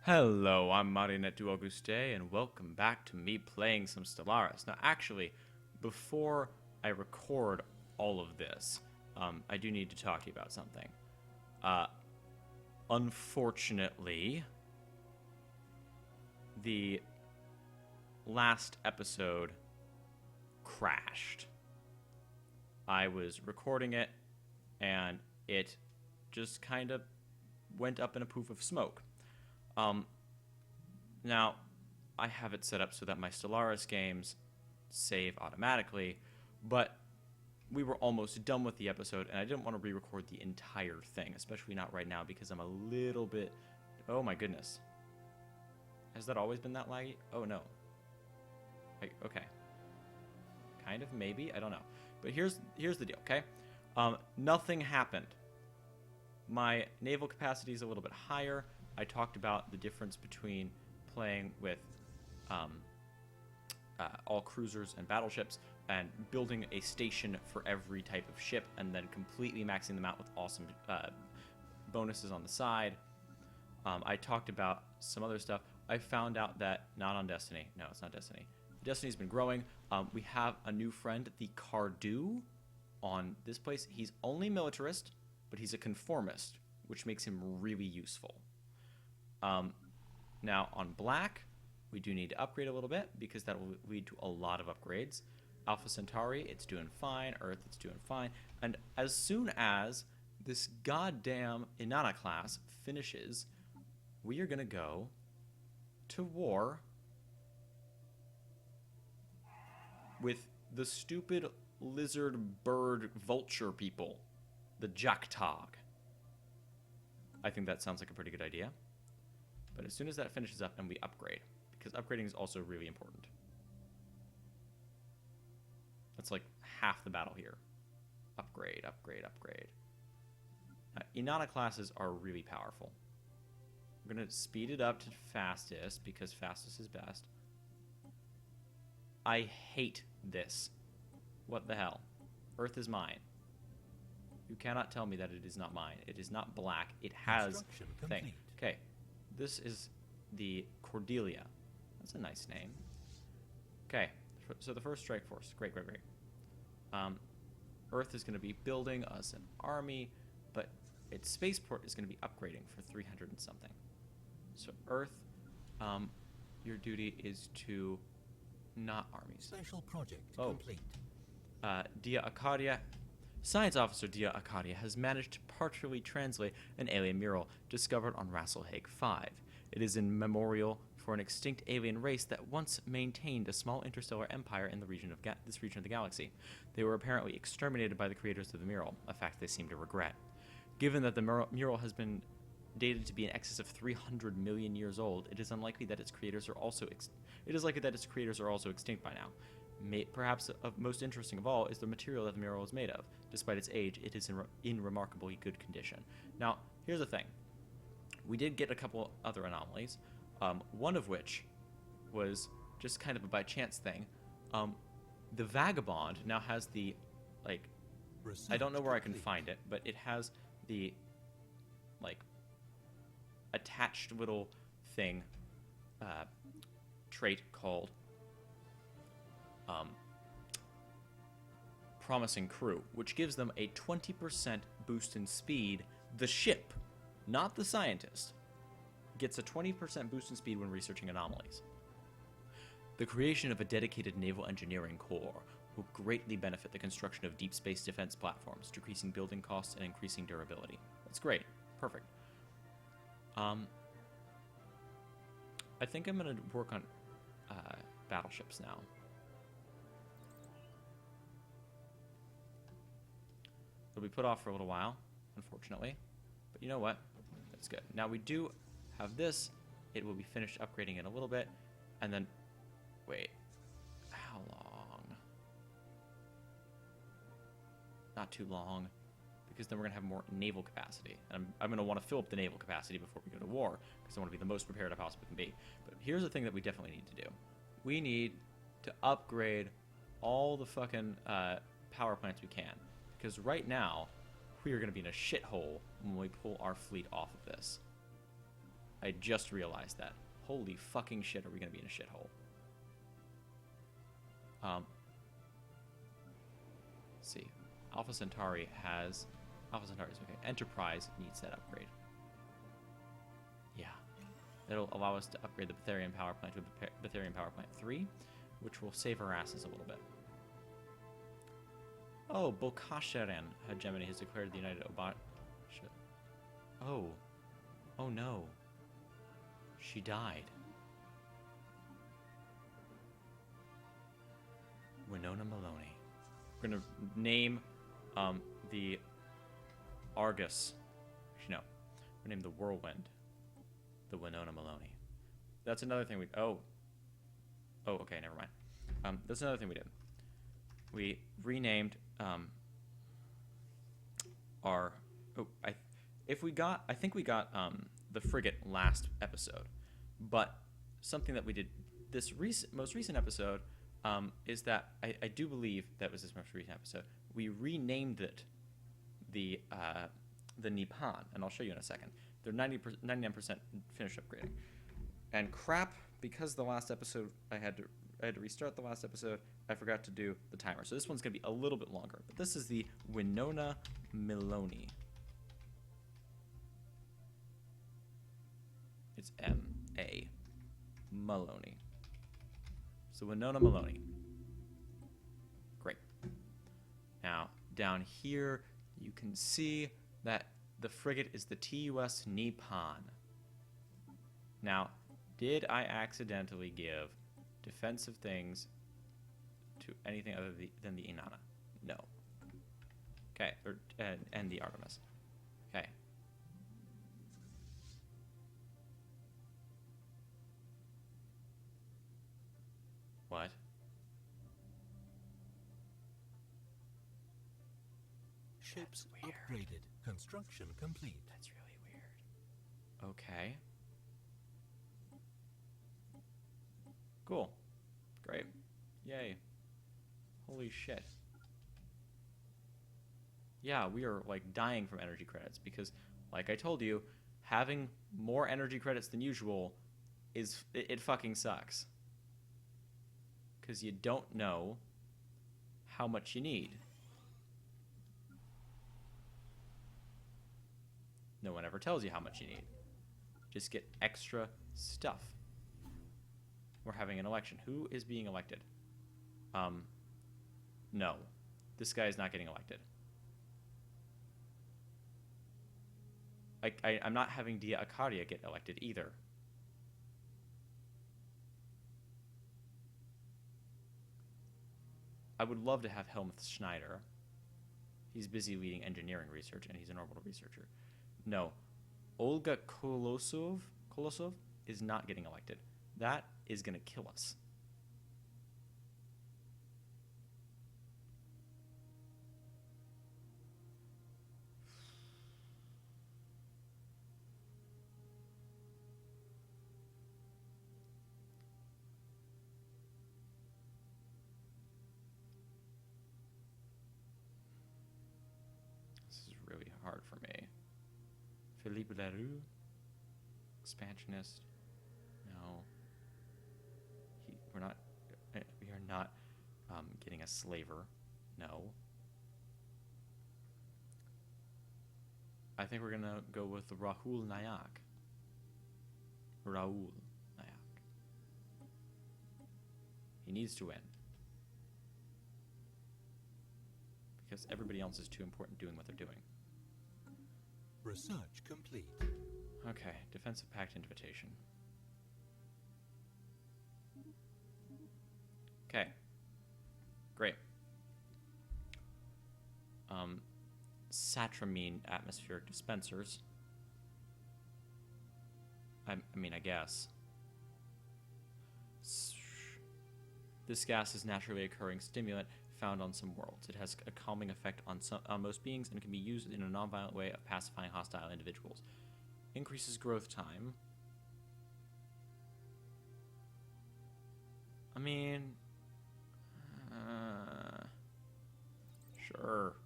Hello, I'm Marionette du Auguste, and welcome back to me playing some Stellaris. Now, actually, before I record all of this, I do need to talk to you about something. Unfortunately, the last episode crashed. I was recording it, and it just kind of went up in a poof of smoke. Now, I have it set up so that my Stellaris games save automatically, but we were almost done with the episode, and I didn't want to re-record the entire thing, especially not right now, because I'm a little bit... Oh my goodness. Has that always been that laggy? Oh no. Okay. Kind of, maybe, I don't know. But here's the deal, okay? Nothing happened. My naval capacity is a little bit higher. I talked about the difference between playing with all cruisers and battleships and building a station for every type of ship and then completely maxing them out with awesome bonuses on the side. I talked about some other stuff. I found out that, not on Destiny. No, it's not Destiny. Destiny's been growing. We have a new friend, the Cardu, on this place. He's only militarist, but he's a conformist, which makes him really useful. Now, on Black, we do need to upgrade a little bit because that will lead to a lot of upgrades. Alpha Centauri, it's doing fine. Earth, it's doing fine. And as soon as this goddamn Inanna class finishes, we are going to go to war with the stupid lizard bird vulture people, the Jacktagg. I think that sounds like a pretty good idea. But as soon as that finishes up and we upgrade, because upgrading is also really important. That's like half the battle here. Upgrade, upgrade, upgrade. Inanna classes are really powerful. We're going to speed it up to fastest, because fastest is best. I hate this. What the hell? Earth is mine. You cannot tell me that it is not mine. It is not Black. It has thing. Okay. This is the Cordelia. That's a nice name. Okay, so the first strike force. Great, great, great. Earth is going to be building us an army, but its spaceport is going to be upgrading for 300 and something. So Earth, your duty is to not armies. Special project complete. Dia Arcadia. Science officer Dia Arcadia has managed to partially translate an alien mural discovered on Rasselhag 5. It is in memorial for an extinct alien race that once maintained a small interstellar empire in the region of this region of the galaxy. They were apparently exterminated by the creators of the mural, a fact they seem to regret. Given that the mural has been dated to be in excess of 300 million years old, it is unlikely that its creators are also extinct by now. Perhaps most interesting of all is the material that the mural is made of. Despite its age, it is in remarkably good condition. Now, here's the thing. We did get a couple other anomalies, one of which was just kind of a by-chance thing. The Vagabond now has the, like, I don't know where I can find it, but it has the, like, attached little thing, trait called Promising Crew, which gives them a 20% boost in speed. The ship, not the scientist, gets a 20% boost in speed when researching anomalies. The creation of a dedicated naval engineering corps will greatly benefit the construction of deep space defense platforms, decreasing building costs and increasing durability. That's great. Perfect. I think I'm going to work on battleships now. It'll be put off for a little while, unfortunately. But you know what? That's good. Now we do have this. It will be finished upgrading in a little bit. And then, wait, how long? Not too long, because then we're going to have more naval capacity. And I'm going to want to fill up the naval capacity before we go to war, because I want to be the most prepared I possibly can be. But here's the thing that we definitely need to do. We need to upgrade all the fucking power plants we can. Because right now, we are going to be in a shithole when we pull our fleet off of this. I just realized that. Holy fucking shit, are we going to be in a shithole? Let's see. Alpha Centauri's okay. Enterprise needs that upgrade. Yeah. It'll allow us to upgrade the Betharian power plant to a Betharian power plant 3, which will save our asses a little bit. Oh, Bokasheren hegemony has declared the United Obat. Oh. Oh no. She died. Winona Maloney. We're gonna name the Argus. No. We're gonna name the Whirlwind the Winona Maloney. That's another thing we. Oh. Oh, okay, never mind. That's another thing we did. We renamed our. Oh, I think we got the frigate last episode, but something that we did this most recent episode is that I do believe that was this most recent episode. We renamed it the Nippon, and I'll show you in a second. They're 99% finished upgrading, and crap, because the last episode I had to restart the last episode. I forgot to do the timer, so this one's gonna be a little bit longer. But this is the Winona Maloney. It's M-A Maloney. So Winona Maloney. Great. Now, down here, you can see that the frigate is the TUS Nippon. Now, did I accidentally give defensive things to anything other than the Inanna? No. Okay, and the Artemis. Okay. What? Ships upgraded. Construction complete. That's really weird. Okay. Cool. Great. Yay. Holy shit. Yeah, we are like dying from energy credits because, like I told you, having more energy credits than usual it fucking sucks. Because you don't know how much you need. No one ever tells you how much you need. Just get extra stuff. We're having an election. Who is being elected? No. This guy is not getting elected. I'm not having Dia Akaria get elected either. I would love to have Helmuth Schneider. He's busy leading engineering research, and he's an orbital researcher. No. Olga Kolosov is not getting elected. That is going to kill us. Hard for me. Philippe Leroux, expansionist. No, we are not getting a slaver. No. I think we're gonna go with Rahul Nayak. Rahul Nayak. He needs to win because everybody else is too important doing what they're doing. Research complete. Okay, Defensive Pact invitation. Okay. Great. Satramine atmospheric dispensers. I mean, I guess. This gas is naturally occurring stimulant found on some worlds. It has a calming effect on most beings and can be used in a non-violent way of pacifying hostile individuals. Increases growth time. I mean, sure.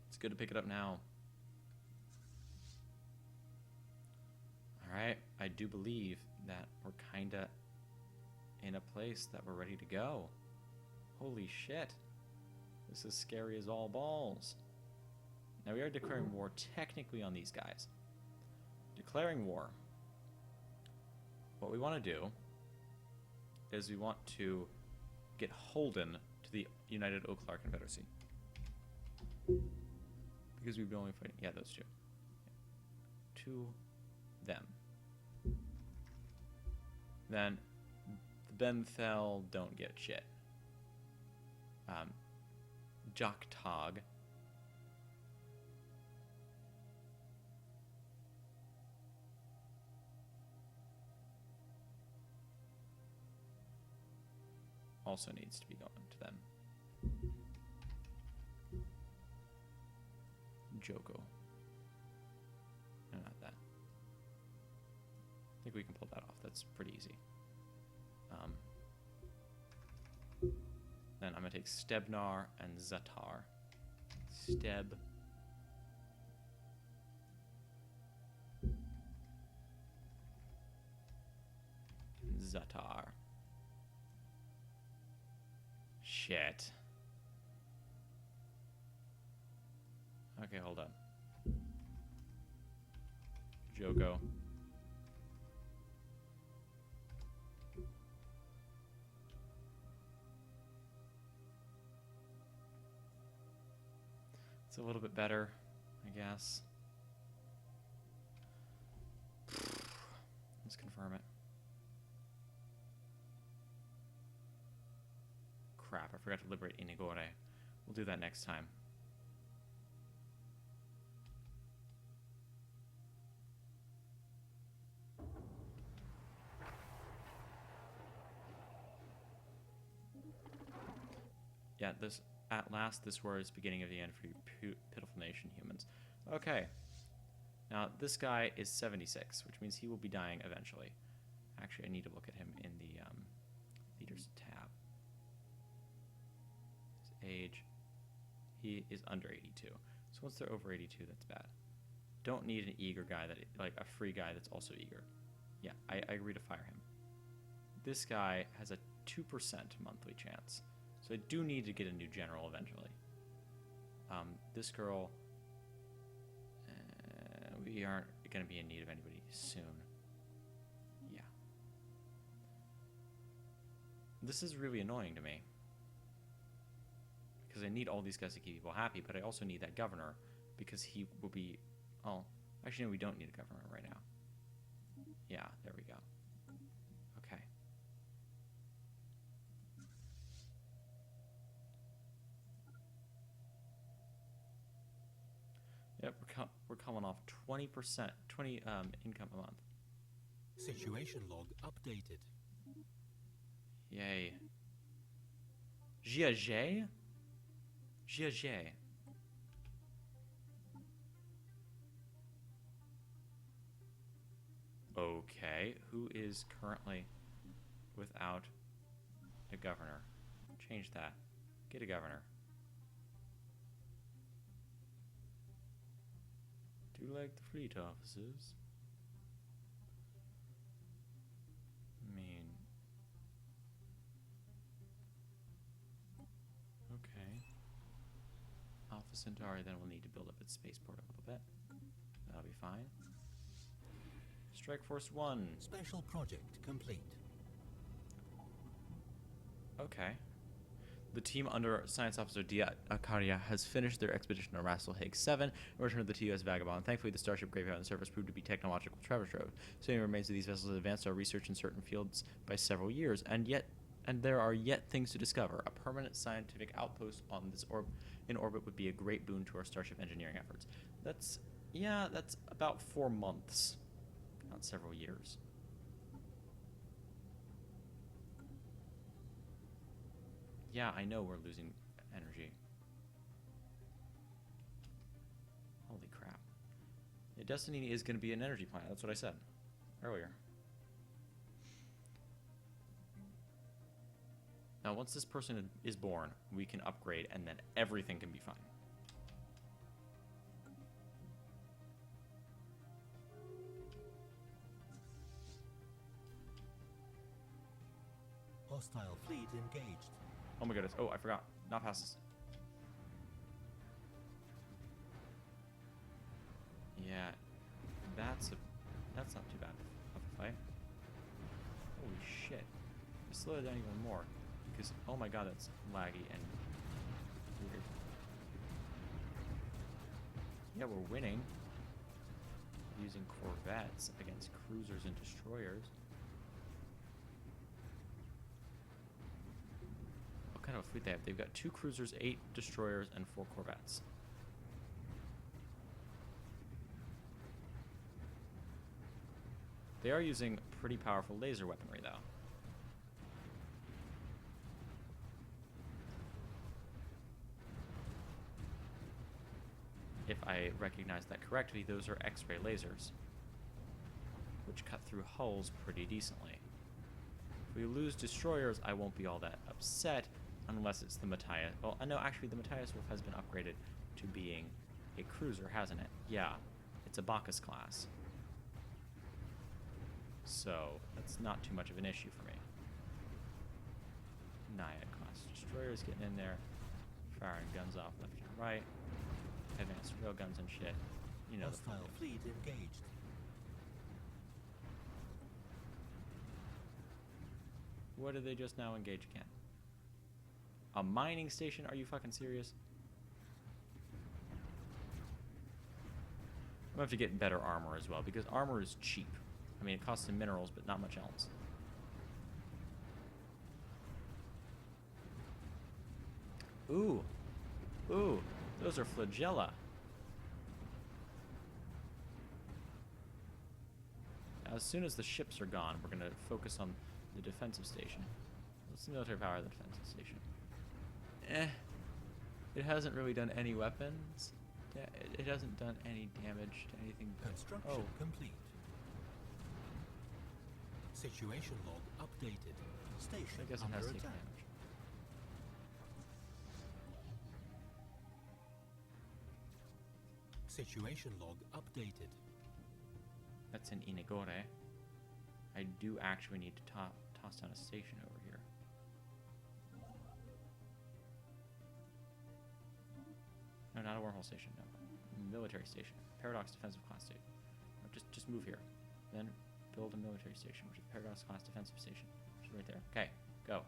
It's good to pick it up now. Alright, I do believe that we're kinda in a place that we're ready to go. Holy shit. This is scary as all balls. Now we are declaring war technically on these guys. Declaring war. What we want to do is we want to get Holden to the United Oaklar Confederacy. Because we've been only fighting... Yeah, those two. To them. Then the Benthel don't get shit. Jacktagg. Also needs to be going to them. Joko. No, not that. I think we can pull that off. That's pretty easy. Then I'm going to take Stebnar and Zatar. Steb. Zatar. Shit. Okay, hold on. Joko. It's a little bit better, I guess. Let's confirm it. Crap, I forgot to liberate Inigore. We'll do that next time. Yeah, this at last this war is beginning of the end for you pitiful nation humans. Okay. Now this guy is 76, which means he will be dying eventually. Actually, I need to look at him in the leaders tab. His age. He is under 82. So once they're over 82, that's bad. Don't need an eager guy like a free guy that's also eager. Yeah, I agree to fire him. This guy has a 2% monthly chance. So I do need to get a new general eventually. This girl, we aren't going to be in need of anybody soon. Yeah. This is really annoying to me. Because I need all these guys to keep people happy, but I also need that governor because he will be... Oh, actually no, we don't need a governor right now. Yeah, there we go. Okay. Yep, we're coming off 20%, 20 income a month. Situation log updated. Yay. Giaget? Giaget. Okay, who is currently without a governor? Change that. Get a governor. Do you like the fleet officers? I mean... Okay. Alpha Centauri then will need to build up its spaceport a little bit. That'll be fine. Strike Force 1. Special project complete. Okay. The team under Science Officer Dia Akaria has finished their expedition to Rassel Higgs 7 and returned to the TUS Vagabond. Thankfully, the Starship Graveyard on the surface proved to be technological treasure trove. Saving remains of these vessels has advanced our research in certain fields by several years, and there are yet things to discover. A permanent scientific outpost on this in orbit would be a great boon to our Starship engineering efforts. That's about 4 months, not several years. Yeah, I know we're losing energy. Holy crap. Yeah, Destiny is going to be an energy planet. That's what I said earlier. Now, once this person is born, we can upgrade, and then everything can be fine. Hostile fleet engaged. Oh my goodness. Oh, I forgot. Not passes. Yeah, that's not too bad of a fight. Holy shit. Let's slow it down even more. Because, oh my god, that's laggy and weird. Yeah, we're winning. Using corvettes against cruisers and destroyers. What kind of a fleet they have? They've got 2 cruisers, 8 destroyers, and 4 corvettes. They are using pretty powerful laser weaponry, though. If I recognize that correctly, those are X-ray lasers, which cut through hulls pretty decently. If we lose destroyers, I won't be all that upset, unless it's the Matthias. Well, no, actually, the Matthias Wolf has been upgraded to being a cruiser, hasn't it? Yeah, it's a Bacchus class. So, that's not too much of an issue for me. Naiad class destroyers getting in there, firing guns off left and right, advanced railguns and shit. You know the Hostile fleet engaged. What did they just now engage again? A mining station? Are you fucking serious? I'm gonna have to get better armor as well, because armor is cheap. I mean, it costs some minerals, but not much else. Ooh. Ooh. Those are flagella. As soon as the ships are gone, we're going to focus on the defensive station. What's the military power of the defensive station? It hasn't really done any weapons. It hasn't done any damage to anything. Construction complete. Situation log updated. Station I guess it under has taken attack. damage. Situation log updated. That's in Inagore. I do actually need to toss down a station over here. No, not a wormhole station. No, military station. Paradox defensive class station. No, just move here. Then build a military station, which is Paradox class defensive station, which is right there. Okay, go.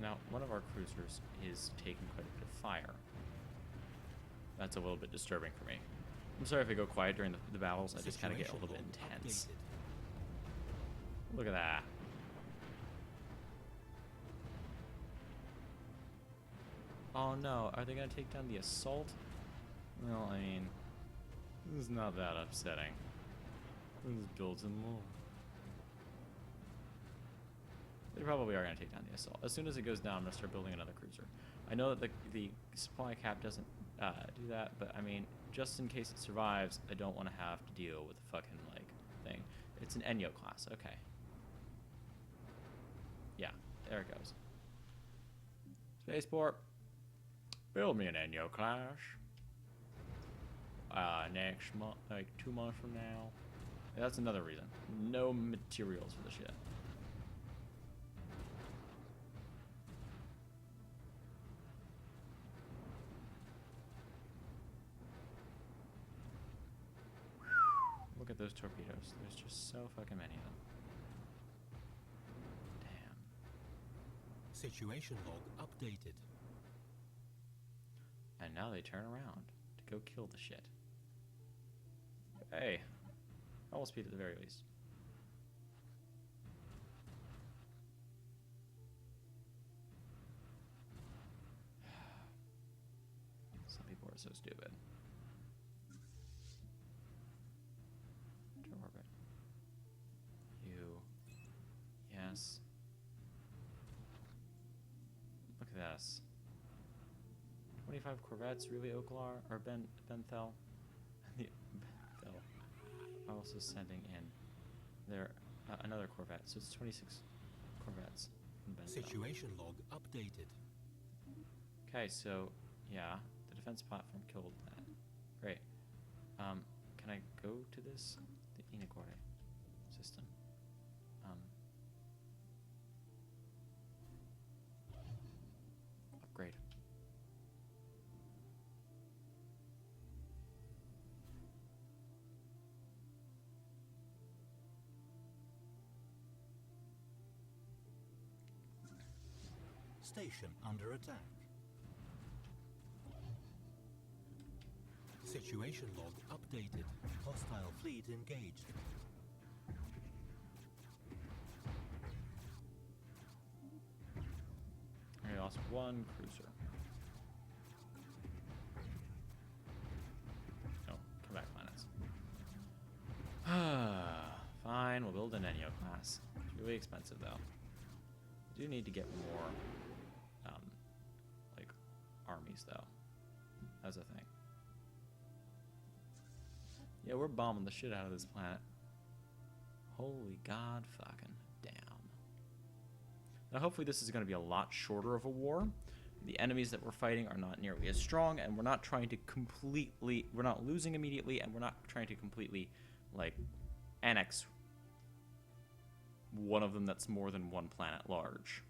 Now, one of our cruisers is taking quite a bit of fire. That's a little bit disturbing for me. I'm sorry if I go quiet during the battles. I just kind of get a little bit intense. Look at that. Oh no, are they going to take down the assault? Well, I mean, this is not that upsetting. Let's build some more. They probably are going to take down the assault. As soon as it goes down, I'm going to start building another cruiser. I know that the supply cap doesn't do that, but I mean, just in case it survives, I don't want to have to deal with the fucking, like, thing. It's an Enyo class, okay. Yeah, there it goes. Spaceport. Build me an Enyo class. Next month, like 2 months from now. That's another reason. No materials for the shit. Look at those torpedoes. There's just so fucking many of them. Damn. Situation log updated. And now they turn around to go kill the shit. Hey. Almost speed at the very least. Some people are so stupid. Enter orbit. You. Yes. Look at this. 25 corvettes, really, Oklar? Or Benthel? Benthel. also sending in their another corvette. So it's 26 corvettes. In Benzo. Situation log updated. Okay, so yeah, the defense platform killed that. Great. Can I go to this? The Inagore system. Upgrade. Station under attack. Situation log updated. Hostile fleet engaged. I lost one cruiser. Oh, come back, planets. Fine, we'll build an Enyo class. It's really expensive, though. We do need to get more, like, armies, though. That's a thing. Yeah, we're bombing the shit out of this planet. Holy god fucking damn. Now, hopefully this is going to be a lot shorter of a war. The enemies that we're fighting are not nearly as strong, and we're not trying to completely... We're not losing immediately, and we're not trying to completely, like, annex one of them that's more than one planet large.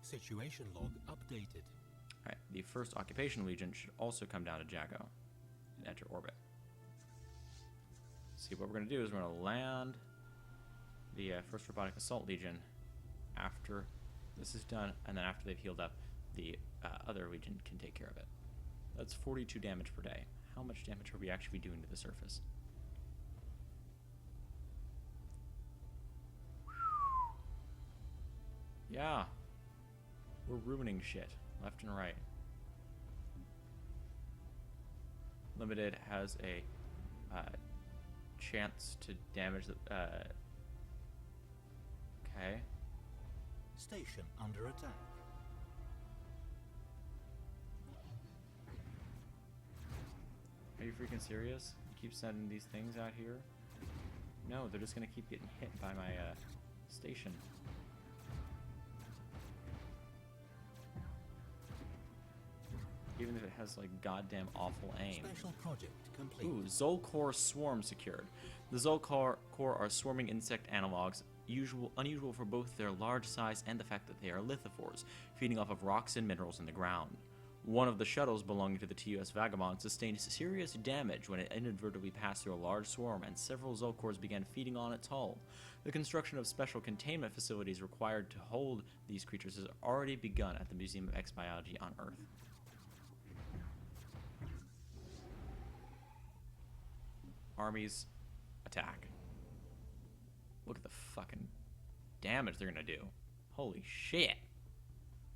Situation log updated. Alright, the first Occupation Legion should also come down to Jago and enter orbit. See, what we're going to do is we're going to land the first Robotic Assault Legion after this is done, and then after they've healed up, the other Legion can take care of it. That's 42 damage per day. How much damage are we actually doing to the surface? Yeah. We're ruining shit, left and right. Limited has a chance to damage the... okay. Station under attack. Are you freaking serious? You keep sending these things out here? No, they're just gonna keep getting hit by my station. Even if it has like goddamn awful aim. Special project complete. Ooh, Zolkor swarm secured. The Zolkor are swarming insect analogs, unusual for both their large size and the fact that they are lithophores, feeding off of rocks and minerals in the ground. One of the shuttles belonging to the TUS Vagabond sustained serious damage when it inadvertently passed through a large swarm, and several Zolkors began feeding on its hull. The construction of special containment facilities required to hold these creatures has already begun at the Museum of X-Biology on Earth. Armies, attack. Look at the fucking damage they're gonna do. Holy shit.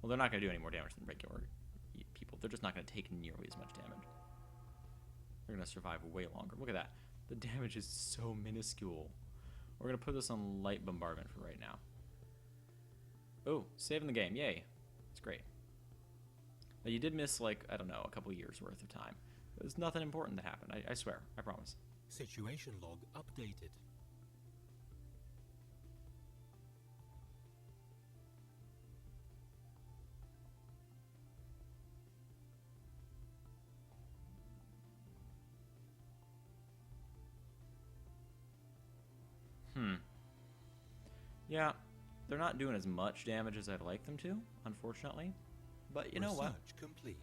Well, they're not gonna do any more damage than regular people. They're just not gonna take nearly as much damage. They're gonna survive way longer. Look at that. The damage is so minuscule. We're gonna put this on light bombardment for right now. Oh, saving the game. Yay. It's great. Now, you did miss, like, I don't know, a couple years worth of time. There's nothing important that happened. I swear. I promise. Situation log updated. Yeah, they're not doing as much damage as I'd like them to, unfortunately. But you know what? Research complete.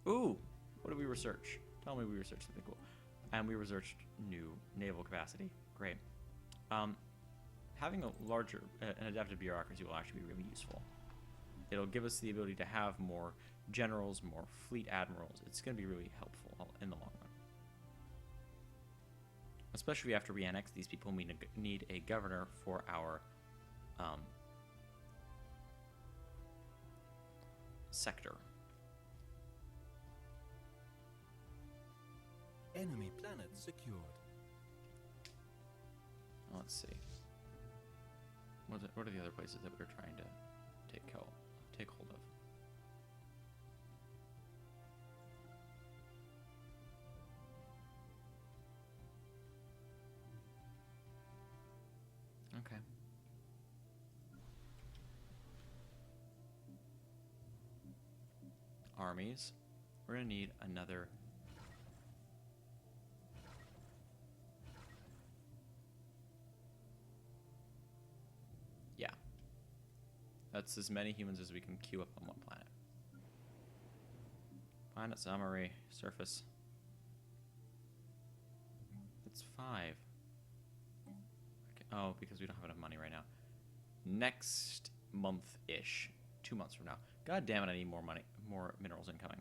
Ooh, what did we research? Tell me we researched something cool. And we researched new naval capacity. Great. Having a larger, an adaptive bureaucracy will actually be really useful. It'll give us the ability to have more generals, more fleet admirals. It's going to be really helpful in the long run. Especially after we annex these people, we need a governor for our sector. Enemy planet secured. Let's see. What are the other places that we're trying to take hold of? Okay. Armies. We're going to need another... Yeah. That's as many humans as we can queue up on one planet. Planet summary. Surface. It's 5. Okay. Oh, because we don't have enough money right now. Next month-ish. 2 months from now. God damn it, I need more money. More minerals incoming.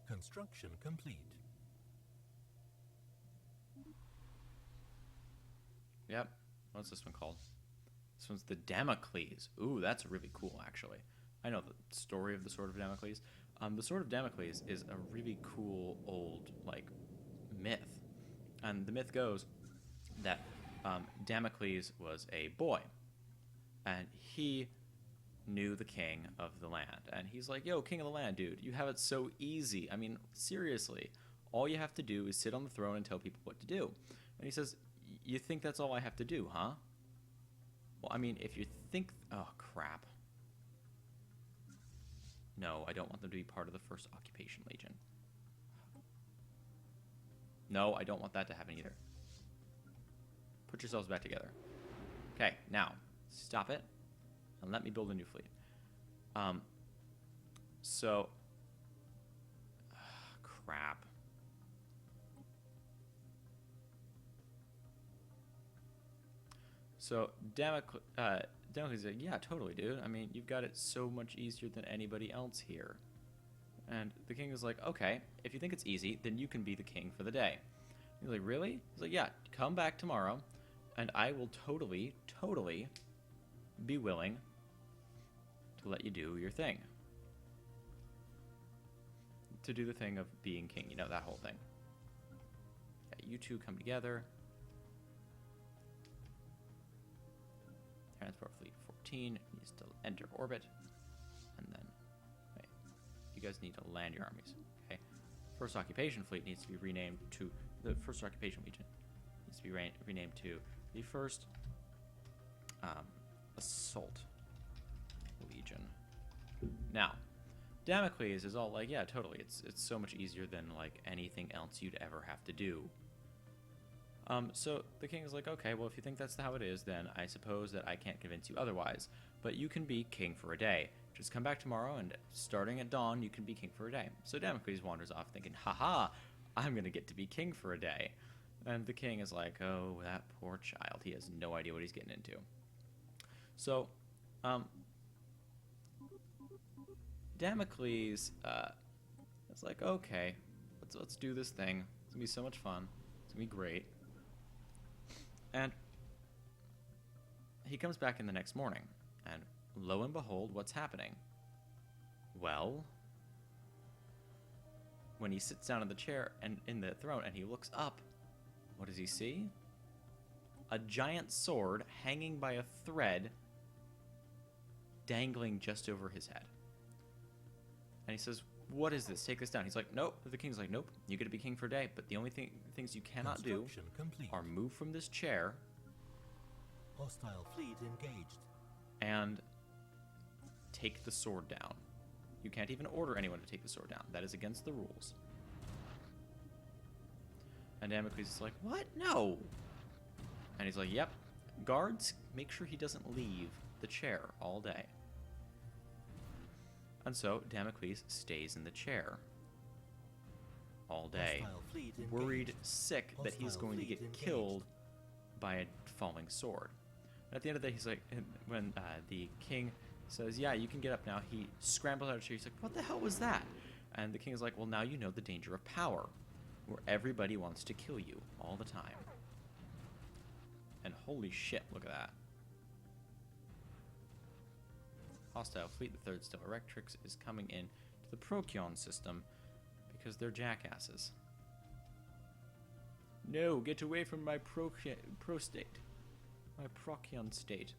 Construction complete. Yep. What's this one called? This one's the Damocles. Ooh, that's really cool, actually. I know the story of the Sword of Damocles. The Sword of Damocles is a really cool old, like, myth. And the myth goes that Damocles was a boy. And he knew the king of the land. And he's like, yo, king of the land, dude, you have it so easy. I mean, seriously, all you have to do is sit on the throne and tell people what to do. And he says, you think that's all I have to do, huh? Well, I mean, if you think... Oh, crap. No, I don't want them to be part of the 1st Occupation Legion. No, I don't want that to happen either. Put yourselves back together. Okay, now, stop it, and let me build a new fleet. Crap. So, Damocles is like, yeah, totally, dude. I mean, you've got it so much easier than anybody else here. And the king is like, okay, if you think it's easy, then you can be the king for the day. He's like, really? He's like, yeah, come back tomorrow, and I will totally be willing to let you do your thing. To do the thing of being king, you know, that whole thing. Okay, you two come together. Transport Fleet 14 needs to enter orbit. And then, wait, you guys need to land your armies. Okay. 1st Occupation Fleet needs to be renamed to the 1st Occupation Legion. Needs to be renamed to the 1st Assault Legion. Now, Damocles is all like, yeah, totally. It's so much easier than like anything else you'd ever have to do. So the king is like, okay, well, if you think that's how it is, then I suppose that I can't convince you otherwise. But you can be king for a day. Just come back tomorrow, and starting at dawn, you can be king for a day. So Damocles wanders off thinking, haha, I'm going to get to be king for a day. And the king is like, oh, that poor child. He has no idea what he's getting into. So, Damocles is like, okay, let's do this thing. It's going to be so much fun. It's going to be great. And he comes back in the next morning, and lo and behold, what's happening? Well, when he sits down in the chair and in the throne and he looks up, what does he see? A giant sword hanging by a thread, dangling just over his head. And he says, what is this? Take this down. He's like, nope. The king's like, nope. You get to be king for a day, but the only things you cannot do are move from this chair. Hostile fleet engaged. And take the sword down. You can't even order anyone to take the sword down. That is against the rules. And Damocles is like, what? No. And he's like, yep. Guards, make sure he doesn't leave the chair all day. And so Damocles stays in the chair all day, worried sick that he's going to get killed by a falling sword. And at the end of the day, he's like, when the king says, yeah, you can get up now, he scrambles out of the chair. He's like, what the hell was that? And the king is like, well, now you know the danger of power, where everybody wants to kill you all the time. And holy shit, look at that. Hostile fleet, the 3rd Stellaris is coming in to the Procyon system because they're jackasses. No, get away from my pro-state. My Procyon state.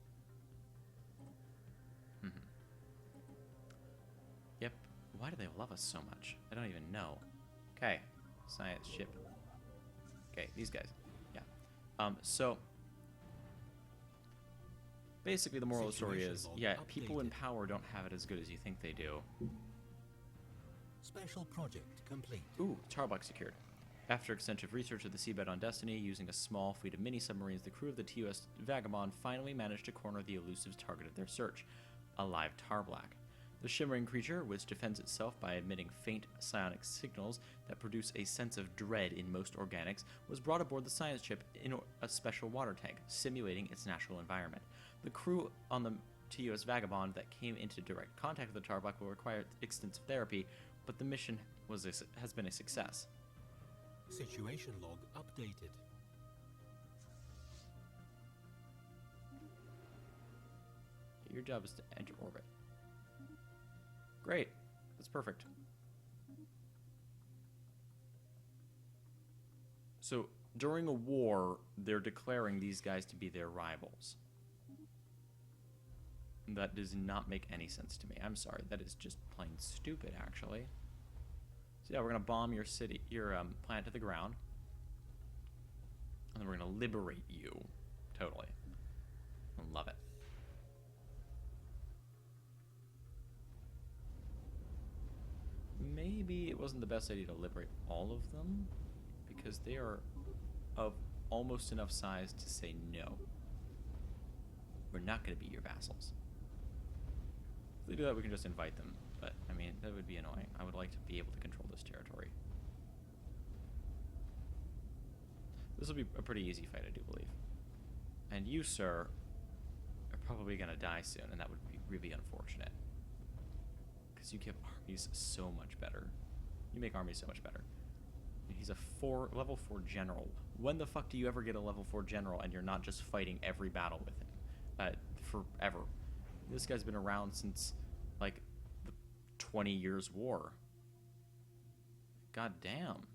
Yep. Why do they love us so much? I don't even know. Okay. Science ship. Okay, these guys. Yeah. So basically the moral of the story is, yeah, people in power don't have it as good as you think they do. Special project complete. Ooh, Tarblock secured. After extensive research of the seabed on Destiny, using a small fleet of mini-submarines, the crew of the TUS Vagabond finally managed to corner the elusive target of their search, a live Tarblock. The shimmering creature, which defends itself by emitting faint psionic signals that produce a sense of dread in most organics, was brought aboard the science ship in a special water tank, simulating its natural environment. The crew on the TUS Vagabond that came into direct contact with the Tarblock will require extensive therapy, but the mission has been a success. Situation log updated. Your job is to enter orbit. Great. That's perfect. So, during a war, they're declaring these guys to be their rivals. That does not make any sense to me. I'm sorry. That is just plain stupid, actually. So yeah, we're going to bomb your city, your planet to the ground. And then we're going to liberate you. Totally. I love it. Maybe it wasn't the best idea to liberate all of them, because they are of almost enough size to say no. We're not going to be your vassals. If they do that, we can just invite them. But, I mean, that would be annoying. I would like to be able to control this territory. This will be a pretty easy fight, I do believe. And you, sir, are probably going to die soon, and that would be really unfortunate. Because you give armies so much better. You make armies so much better. He's a level 4 general. When the fuck do you ever get a level 4 general and you're not just fighting every battle with him? Forever. This guy's been around since, like, the 20 Years' War. God damn.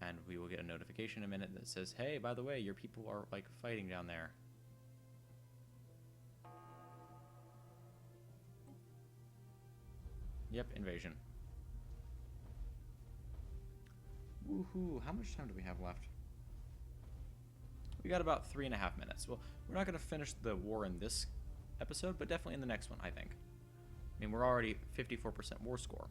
And we will get a notification in a minute that says, hey, by the way, your people are, like, fighting down there. Yep, invasion. Woohoo, how much time do we have left? We got about 3.5 minutes. Well, we're not going to finish the war in this episode, but definitely in the next one, I think. I mean, we're already 54% war score.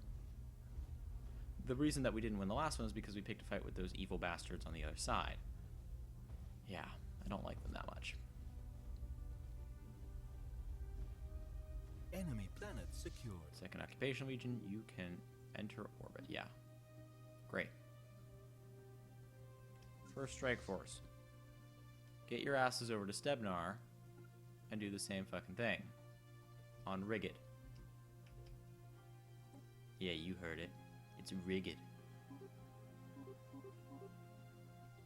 The reason that we didn't win the last one is because we picked a fight with those evil bastards on the other side. Yeah, I don't like them that much. Enemy planet secured. Second occupation region, you can enter orbit. Yeah. Great. First strike force. Get your asses over to Stebnar and do the same fucking thing. On Rigid. Yeah, you heard it. It's Rigid.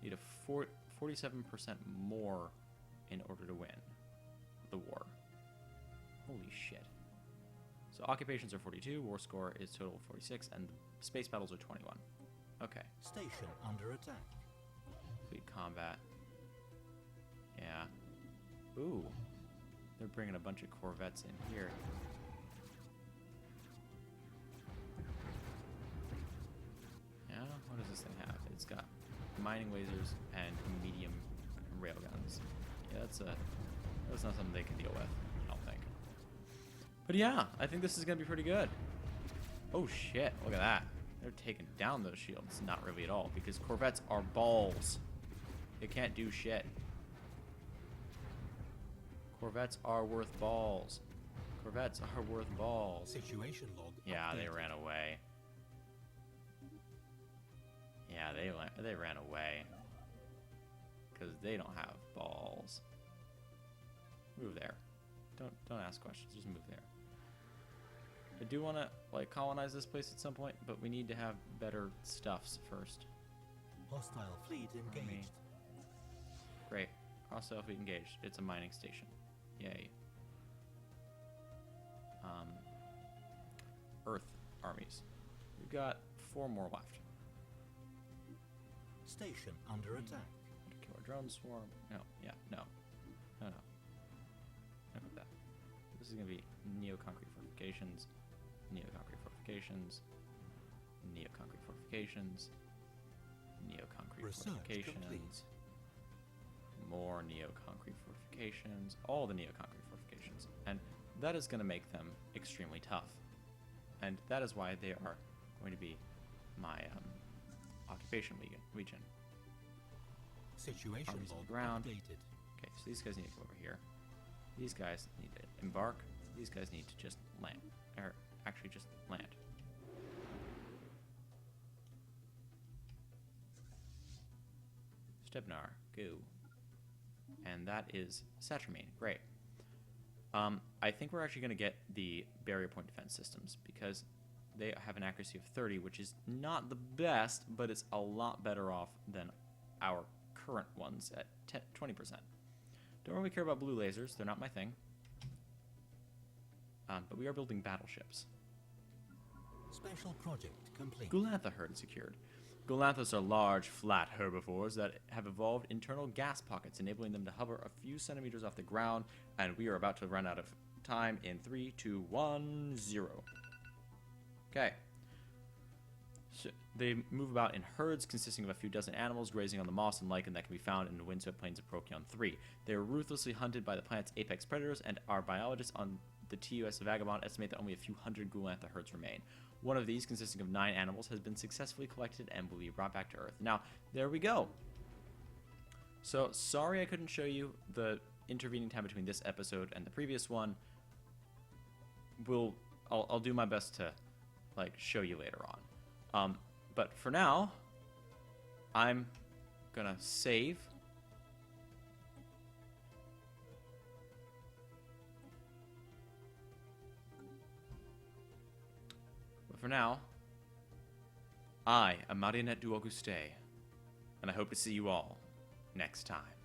Need a 47% more in order to win the war. Holy shit. So occupations are 42, war score is total of 46, and space battles are 21. Okay. Station under attack. Fleet combat. Yeah. Ooh. They're bringing a bunch of corvettes in here. Yeah, what does this thing have? It's got mining lasers and medium railguns. Yeah, that's not something they can deal with, I don't think. But yeah, I think this is going to be pretty good. Oh shit, look at that. They're taking down those shields. Not really at all, because corvettes are balls. They can't do shit. Corvettes are worth balls. Corvettes are worth balls. Situation log. Yeah, updated. they ran away. Yeah, they ran away. Because they don't have balls. Move there. Don't ask questions. Just move there. I do want to like colonize this place at some point, but we need to have better stuffs first. Hostile fleet engaged. Great. Hostile fleet engaged. It's a mining station. Yay. Earth armies. We've got 4 more left. Station under attack. Kill our drone swarm. No. Yeah. No. No. No. Look at that. This is gonna be neo-concrete fortifications. Neo-concrete fortifications. Neo-concrete fortifications. Neo-concrete Research fortifications. complete. More neo-concrete fortifications. All the neo-concrete fortifications. And that is going to make them extremely tough. And that is why they are going to be my occupation region. Situation Armies on log the ground. updated. Okay, so these guys need to come over here. These guys need to embark. These guys need to just land. Or actually just land. Stebnar, go. And that is Satramine. Great. I think we're actually going to get the barrier point defense systems because they have an accuracy of 30, which is not the best, but it's a lot better off than our current ones at 20%. Don't really care about blue lasers. They're not my thing. But we are building battleships. Special project complete. Gulantha herd secured. Gulanthas are large, flat herbivores that have evolved internal gas pockets, enabling them to hover a few centimeters off the ground, and we are about to run out of time in 3, 2, 1, 0. Okay. So they move about in herds consisting of a few dozen animals grazing on the moss and lichen that can be found in the windswept plains of Procyon 3. They are ruthlessly hunted by the planet's apex predators, and our biologists on the TUS Vagabond estimate that only a few hundred Gulantha herds remain. One of these, consisting of 9 animals, has been successfully collected and will be brought back to Earth. Now, there we go. So, sorry I couldn't show you the intervening time between this episode and the previous one. I'll do my best to, show you later on. But for now, I'm gonna save. But for now, I am Marionette du Auguste, and I hope to see you all next time.